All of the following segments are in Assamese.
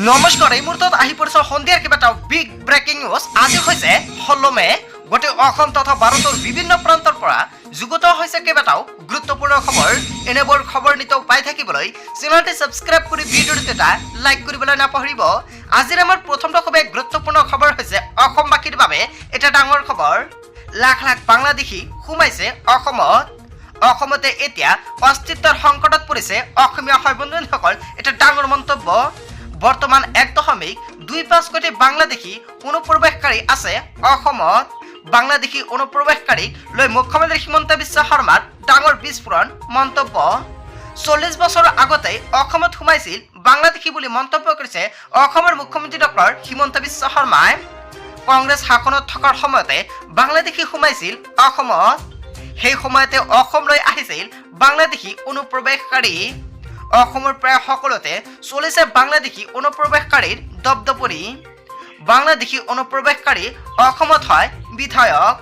নমস্কাৰ, এই মুহূৰ্তত আহি পৰিছে সন্ধিয়াৰ কেইবাটাও বিগ ব্ৰেকিং নিউজ। আজি হৈছে 16 মে। গোটেই অসম তথা ভাৰতৰ বিভিন্ন প্ৰান্তৰ পৰা যুগুত হৈছে কেইবাটাও গুৰুত্বপূৰ্ণ খবৰ। এনেবোৰ খবৰ নিতৌ পাই থাকিবলৈ চেনেলটি সাবস্ক্ৰাইব কৰি ভিডিঅ'টো এটা লাইক কৰিবলৈ নাপাহৰিব। আজিৰ আমাৰ প্ৰথমটো খুব গুৰুত্বপূৰ্ণ খবৰ হৈছে অসমবাসীৰ বাবে এটা ডাঙৰ খবৰ। লাখ লাখ বাংলাদেশী সোমাইছে অসমত। অসমতে এতিয়া অস্তিত্বৰ সংকটত পৰিছে অসমীয়া ভাই বন্ধুসকল। এটা ডাঙৰ মন্তব্য। বৰ্তমান 1.25 কোটি বাংলাদেশী অনুপ্ৰৱেশকাৰী আছে অসমত। বাংলাদেশী অনুপ্ৰৱেশকাৰীক লৈ মুখ্যমন্ত্ৰী হিমন্ত বিশ্ব শৰ্মাৰ ডাঙৰ বিস্ফোৰণ মন্তব্য। 40 বছৰ আগতে অসমত সোমাইছিল বাংলাদেশী বুলি মন্তব্য কৰিছে অসমৰ মুখ্যমন্ত্ৰী ডক্টৰ হিমন্ত বিশ্ব শৰ্মাই। কংগ্ৰেছ শাসনত থকাৰ সময়তে বাংলাদেশী সোমাইছিল অসমত। সেই সময়তে অসমলৈ আহিছিল বাংলাদেশী অনুপ্ৰৱেশকাৰী। অসমৰ প্ৰায় সকলোতে চলিছে বাংলাদেশী অনুপ্ৰৱেশকাৰীৰ দপদপনি। বাংলাদেশী অনুপ্ৰৱেশকাৰী অসমত হয় বিধায়ক।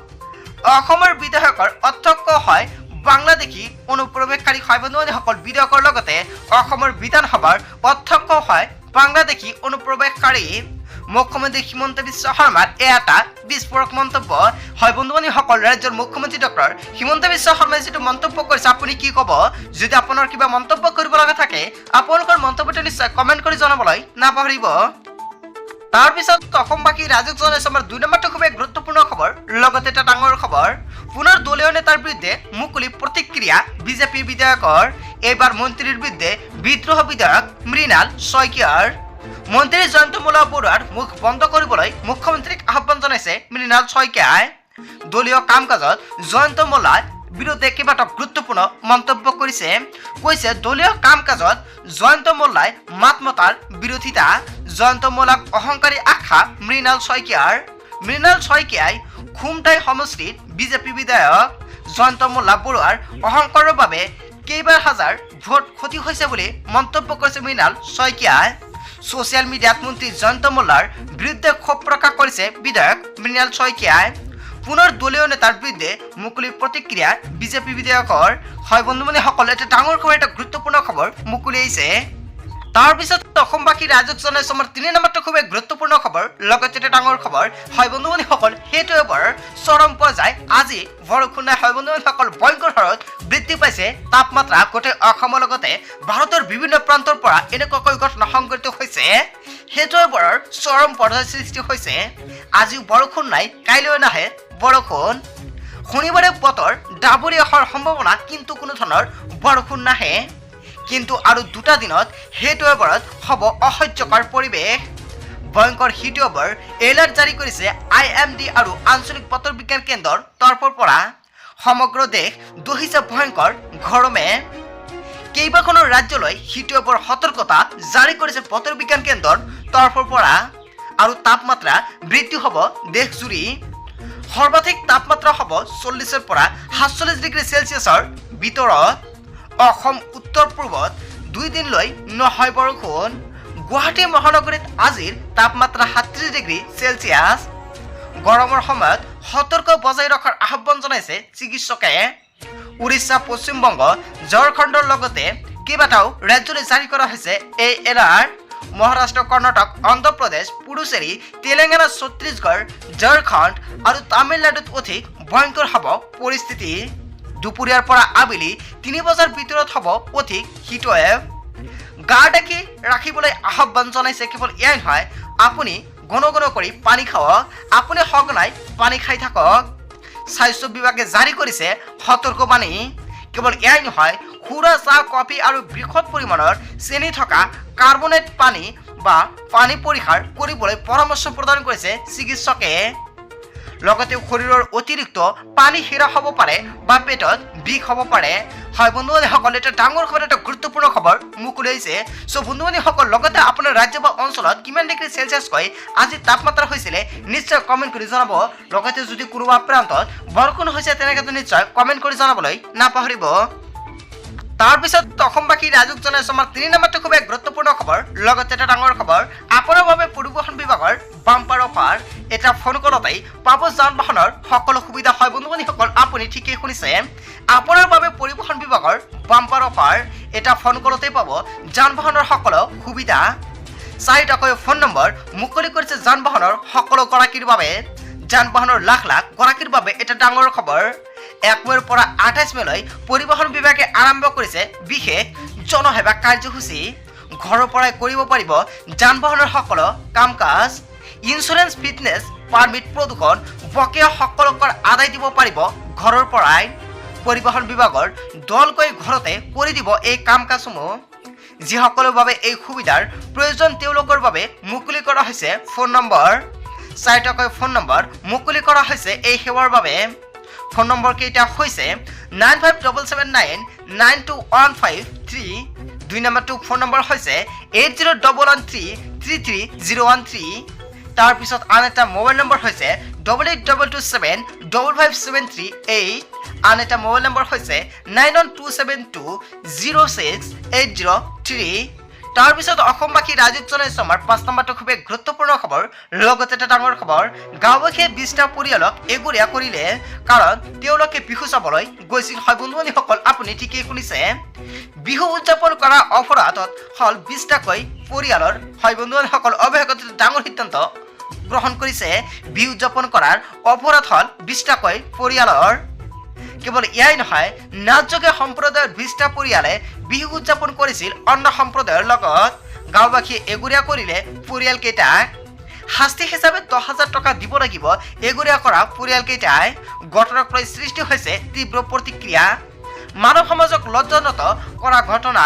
অসমৰ বিধায়কৰ অধ্যক্ষ হয় বাংলাদেশী অনুপ্ৰৱেশকাৰী ভাই বন্ধুসকল। বিধায়কৰ লগতে অসমৰ বিধানসভাৰ অধ্যক্ষ হয় বাংলাদেশী অনুপ্ৰৱেশকাৰী। মুখ্যমন্ত্ৰী হিমন্ত বিশ্ব শৰ্মাৰ এটা বিস্ফোৰক মন্তব্য হয় বন্ধুসকল। ৰাজ্যৰ মুখ্যমন্ত্ৰী ডক্টৰ হিমন্ত বিশ্ব শৰ্মাই যিটো মন্তব্য কৰিছে, আপুনি কি ক'ব? যদি আপোনাৰ কিবা মন্তব্য কৰিব লগা থাকে আপোনালোকৰ মন্তব্যটো নিশ্চয় কমেণ্ট কৰি জনাবলৈ নাপাহৰিব। তাৰপিছত অসমবাসী ৰাজক জনাইছে আমাৰ 2 নম্বৰটো খুব গুৰুত্বপূৰ্ণ খবৰ, লগতে এটা ডাঙৰ খবৰ। পুনৰ দলীয় নেতাৰ বিৰুদ্ধে মুকলি প্ৰতিক্ৰিয়া বিজেপিৰ বিধায়কৰ। এইবাৰ মন্ত্ৰীৰ বিৰুদ্ধে বিদ্ৰোহ বিধায়ক মৃণাল শইকীয়াৰ। মন্ত্ৰী জয়ন্তমোলা বৰুৱাৰ মুখ বন্ধ কৰিবলৈ মুখ্যমন্ত্ৰীক আহ্বান জনাইছে মৃণাল শইকীয়াই। দলীয় কাম কাজত জয়ন্তমোলাৰ বিৰুদ্ধে কেইবাটাও গুৰুত্বপূৰ্ণ মন্তব্য কৰিছে। কৈছে দলীয় কাম কাজত জয়ন্তমোলাই মাত মতাৰ বিৰোধিতা। জয়ন্তমোলাক অহংকাৰী আখ্যা মৃণাল শইকীয়াৰ। মৃণাল শইকীয়াই খুমটাই সমষ্টিত বিজেপি বিধায়ক। জয়ন্তমোলা বৰুৱাৰ অহংকাৰৰ বাবে কেইবাৰ হাজাৰ ভোট ক্ষতি হৈছে বুলি মন্তব্য কৰিছে মৃণাল শইকীয়াই। ছ'চিয়েল মিডিয়াত মন্ত্ৰী জয়ন্তমোলাৰ বিৰুদ্ধে ক্ষোভ প্ৰকাশ কৰিছে বিধায়ক মৃণাল শইকীয়াই। পুনৰ দলীয় নেতাৰ বিৰুদ্ধে মুকলি প্ৰতিক্ৰিয়া বিজেপি বিধায়কৰ। হয় বন্ধুসকল, এটা ডাঙৰ খবৰ, এটা গুৰুত্বপূৰ্ণ খবৰ মুকলি আহিছে। তাৰপিছত অসমবাসী ৰাইজক জনাইছো আমাৰ 3 নম্বৰটো খুব গুৰুত্বপূৰ্ণ খবৰ, লগতে এটা ডাঙৰ খবৰ। হয় বন্ধুসকল, সেইটো এবাৰ চৰম পৰ্যায়। আজি বৰষুণ নাই। হয় বন্ধুসকল, ভয়ংকৰ হাৰত বৃদ্ধি পাইছে তাপমাত্ৰা। গোটেই অসমৰ লগতে ভাৰতৰ বিভিন্ন প্ৰান্তৰ পৰা এনেকুৱাকৈ ঘটনা সংঘটিত হৈছে। সেইটো এবাৰ চৰম পৰ্যায়ৰ সৃষ্টি হৈছে। আজিও বৰষুণ নাই, কাইলৈ নাহে বৰষুণ। শনিবাৰে বতৰ ডাবৰীয়া হোৱাৰ সম্ভাৱনা, কিন্তু কোনো ধৰণৰ বৰষুণ নাহে। কিন্তু আৰু 2টা দিনত সেইটো এবাৰত হ'ব অসহ্যকৰ পৰিৱেশ। ভয়ংকৰ হিট ৱেভৰ এলাৰ্ট জাৰি কৰিছে IMD আৰু আঞ্চলিক বতৰ বিজ্ঞান কেন্দ্ৰৰ তৰফৰ পৰা। সমগ্ৰ দেশ দহিছে ভয়ংকৰ গৰমে। কেইবাখনো ৰাজ্যলৈ হিট ৱেভৰ সতৰ্কতা জাৰি কৰিছে বতৰ বিজ্ঞান কেন্দ্ৰৰ তৰফৰ পৰা। আৰু তাপমাত্ৰা বৃদ্ধি হ'ব দেশজুৰি। সৰ্বাধিক তাপমাত্ৰা হ'ব 40ৰ পৰা 47 ডিগ্ৰী চেলছিয়াছৰ ভিতৰত। অসম উত্তৰ পূৰ্বত 2 দিনলৈ নহয় বৰষুণ। গুৱাহাটী মহানগৰীত আজিৰ তাপমাত্ৰা 37 ডিগ্ৰী চেলছিয়াছ। গৰমৰ সময়ত সতৰ্ক বজাই ৰখাৰ আহ্বান জনাইছে চিকিৎসকে। উৰিষ্যা, পশ্চিমবংগ, ঝাৰখণ্ডৰ লগতে কেইবাটাও ৰাজ্যলৈ জাৰি কৰা হৈছে এই এলাৰ্ট। মহাৰাষ্ট্ৰ, কৰ্ণাটক, অন্ধ্ৰপ্ৰদেশ, পুডুচেৰী, তেলেংগানা, ছত্তীশগড়, ঝাৰখণ্ড আৰু তামিলনাডুত অধিক ভয়ংকৰ হ'ব পৰিস্থিতি। দুপৰীয়াৰ পৰা আবেলি 3 বজাৰ ভিতৰত হ'ব অধিক হিটৱেভ। গা ঢাকি ৰাখিবলৈ আহ্বান জনাইছে। কেৱল এয়াই নহয়, আপুনি ঘন কৰি পানী খাওক। আপুনি সঘনাই পানী খাই থাকক। স্বাস্থ্য বিভাগে জাৰি কৰিছে সতৰ্কবাণী। কেৱল এয়াই নহয়, সুৰা, চাহ, কফি আৰু বৃহৎ পৰিমাণৰ চেনি থকা কাৰ্বনেট পানী বা পানী পৰিহাৰ কৰিবলৈ পৰামৰ্শ প্ৰদান কৰিছে চিকিৎসকে। লগতে শৰীৰৰ অতিৰিক্ত পানী হেৰা হ'ব পাৰে বা পেটত বিষ হ'ব পাৰে। হয় বন্ধুসকল, এটা ডাঙৰ খবৰ, এটা গুৰুত্বপূৰ্ণ খবৰ মুকলি আহিছে। চ' বন্ধুসকল, লগতে আপোনাৰ ৰাজ্য বা অঞ্চলত কিমান ডিগ্ৰী চেলছিয়াছকৈ আজি তাপমাত্ৰা হৈছিলে নিশ্চয় কমেণ্ট কৰি জনাব। লগতে যদি কোনোবা প্ৰান্তত বৰষুণ হৈছে তেনেকৈ নিশ্চয় কমেণ্ট কৰি জনাবলৈ নাপাহৰিব। তাৰপিছত অসমবাসী ৰাইজক জনাইছো আমাৰ 3 নম্বৰটো খুব গুৰুত্বপূৰ্ণ খবৰ, লগতে এটা ডাঙৰ খবৰ। আপোনাৰ বাবে পৰিবহণ বিভাগৰ বাম্পাৰ অফাৰ। এটা ফোন কলতেই পাব যান বাহনৰ সকলো সুবিধা। হয় বন্ধুসকল, আপুনি ঠিকেই শুনিছে। আপোনাৰ বাবে পৰিবহণ বিভাগৰ বাম্পাৰ অফাৰ। এটা ফোন কলতেই পাব যান বাহনৰ সকলো সুবিধা। 4টাকৈ ফোন নম্বৰ মুকলি কৰিছে যান বাহনৰ সকলো গৰাকীৰ বাবে। যান বাহনৰ লাখ লাখ গৰাকীৰ বাবে এটা ডাঙৰ খবৰ। 1 মে'ৰ পৰা 28 মে'লৈ পৰিবহণ বিভাগে আৰম্ভ কৰিছে বিশেষ জনসেৱা কাৰ্যসূচী। ঘৰৰ পৰাই কৰিব পাৰিব যান বাহনৰ সকলো কাম কাজ। ইঞ্চুৰেঞ্চ, ফিটনেছ, পাৰ্মিট, প্ৰদূষণ, বকেয়া সকলো কৰ আদায় দিব পাৰিব ঘৰৰ পৰাই। পৰিবহণ বিভাগৰ দলকৈ ঘৰতে কৰি দিব এই কাম কাজসমূহ। যিসকলৰ বাবে এই সুবিধাৰ প্ৰয়োজন তেওঁলোকৰ বাবে মুকলি কৰা হৈছে ফোন নম্বৰ। 4টাকৈ ফোন নম্বৰ মুকলি কৰা হৈছে এই সেৱাৰ বাবে। ফোন নম্বৰ কেইটা হৈছে 9577992153। 2 নম্বৰটো ফোন নম্বৰ হৈছে 8011333013। তাৰপিছত আন এটা মোবাইল নম্বৰ হৈছে 8822755738। আন এটা মোবাইল নম্বৰ হৈছে 9127206803। তাৰপিছত অসমবাসী ৰাজ্যত জনাইছো আমাৰ 5 নম্বৰটো খুবেই গুৰুত্বপূৰ্ণ খবৰ। লগতে এটা ডাঙৰ খবৰ, গাঁওবাসীয়ে 20টা পৰিয়ালক এগুৰীয়া কৰিলে কাৰণ তেওঁলোকে বিহু চাবলৈ গৈছিল। হয় বন্ধুসকল, আপুনি ঠিকেই শুনিছে। বিহু উদযাপন কৰা অপৰাধত হল 20টাকৈ পৰিয়ালৰ। হয় বন্ধুসকল, অৱশেষত ডাঙৰ সিদ্ধান্ত গ্ৰহণ কৰিছে। বিহু উদযাপন কৰাৰ অপৰাধ হল 20টাকৈ পৰিয়ালৰ। কেৱল এয়াই নহয়, নাথযোগীয়া সম্প্ৰদায়ৰ 20টা পৰিয়ালে বিহু উদযাপন কৰিছিল অন্য সম্প্ৰদায়ৰ লগত। গাঁওবাসীয়ে এগুৰীয়া কৰিলে পৰিয়ালকেইটাক। শাস্তি হিচাপে 10,000 টকা দিব লাগিব এগুৰীয়া কৰা পৰিয়ালকেইটাই। ঘটনাক লৈ সৃষ্টি হৈছে তীব্ৰ প্ৰতিক্ৰিয়া। মানৱ সমাজক লজ্জানত কৰা ঘটনা।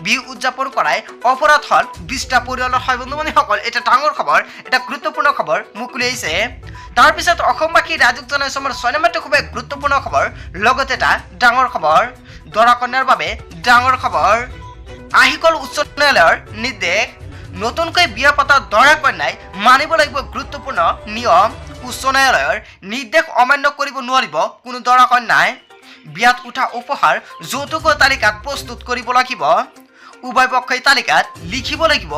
বিহু উদযাপন কৰাই অপৰাধ হল 20টা পৰিয়ালৰ। হয় বন্ধুসকল, এটা ডাঙৰ খবৰ, এটা গুৰুত্বপূৰ্ণ খবৰ মুকলি আহিছে। তাৰপিছত অসমবাসী ৰাজ্যক জনাইছো আমাৰ 6 নম্বৰটো খুবেই গুৰুত্বপূৰ্ণ খবৰ। লগতে এটা ডাঙৰ খবৰ, দৰা কন্যাৰ বাবে ডাঙৰ খবৰ। আহি গ'ল উচ্চ ন্যায়ালয়ৰ নিৰ্দেশ। নতুনকৈ বিয়া পতা দৰা কন্যাই মানিব লাগিব গুৰুত্বপূৰ্ণ নিয়ম। উচ্চ ন্যায়ালয়ৰ নিৰ্দেশ অমান্য কৰিব নোৱাৰিব কোনো দৰা কন্যাই। বিয়াত উঠা উপহাৰ যৌতুকৰ তালিকাত প্ৰস্তুত কৰিব লাগিব। উভয় পক্ষই তালিকাত লিখিব লাগিব।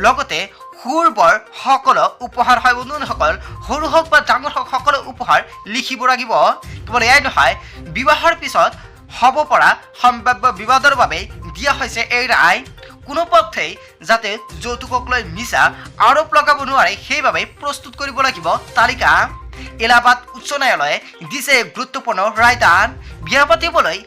লগতে সুৰ বৰ সকলো উপহাৰ। হয় বন্ধুসকল, সৰু হওক বা ডাঙৰ হওক সকলো উপহাৰ লিখিব লাগিব। কেৱল এয়াই নহয়, বিবাহৰ পিছত হ'ব পৰা সম্ভাৱ্য বিবাদৰ বাবে দিয়া হৈছে এই ৰায়। কোনো পক্ষেই যাতে যৌতুকক লৈ মিছা আৰোপ লগাব নোৱাৰে সেইবাবে প্ৰস্তুত কৰিব লাগিব তালিকা। এলাহাবাদ উচ্চ ন্যায়ালয়ে দিছে গুৰুত্বপূৰ্ণ ৰায়দান। বিয়া পাতিবলৈ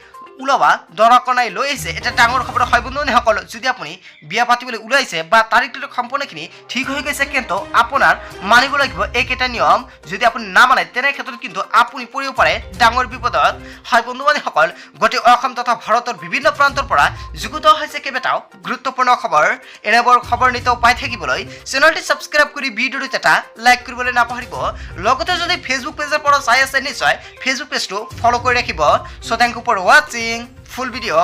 ওলোৱা দৰা কন্যাই লৈ আহিছে এটা ডাঙৰ খবৰ। হয় বন্ধুসকল, যদি আপুনি বিয়া পাতিবলৈ ওলাইছে বা তাৰিখটো সম্পূৰ্ণখিনি ঠিক হৈ গৈছে, কিন্তু আপোনাৰ মানিব লাগিব এইকেইটা নিয়ম। যদি আপুনি নামানে তেনে ক্ষেত্ৰত কিন্তু আপুনি পৰিব পাৰে ডাঙৰ বিপদত। হয় বন্ধুসকল, গোটেই অসম তথা ভাৰতৰ বিভিন্ন প্ৰান্তৰ পৰা যুগুত হৈছে কেইবাটাও গুৰুত্বপূৰ্ণ খবৰ। এনেবোৰ খবৰ নিতৌ পাই থাকিবলৈ চেনেলটি ছাবস্ক্ৰাইব কৰি ভিডিঅ'টোত এটা লাইক কৰিবলৈ নাপাহৰিব। লগতে যদি ফেচবুক পেজৰ পৰা চাই আছে, নিশ্চয় ফেচবুক পেজটো ফলো কৰি ৰাখিব। So thank you for watching full video.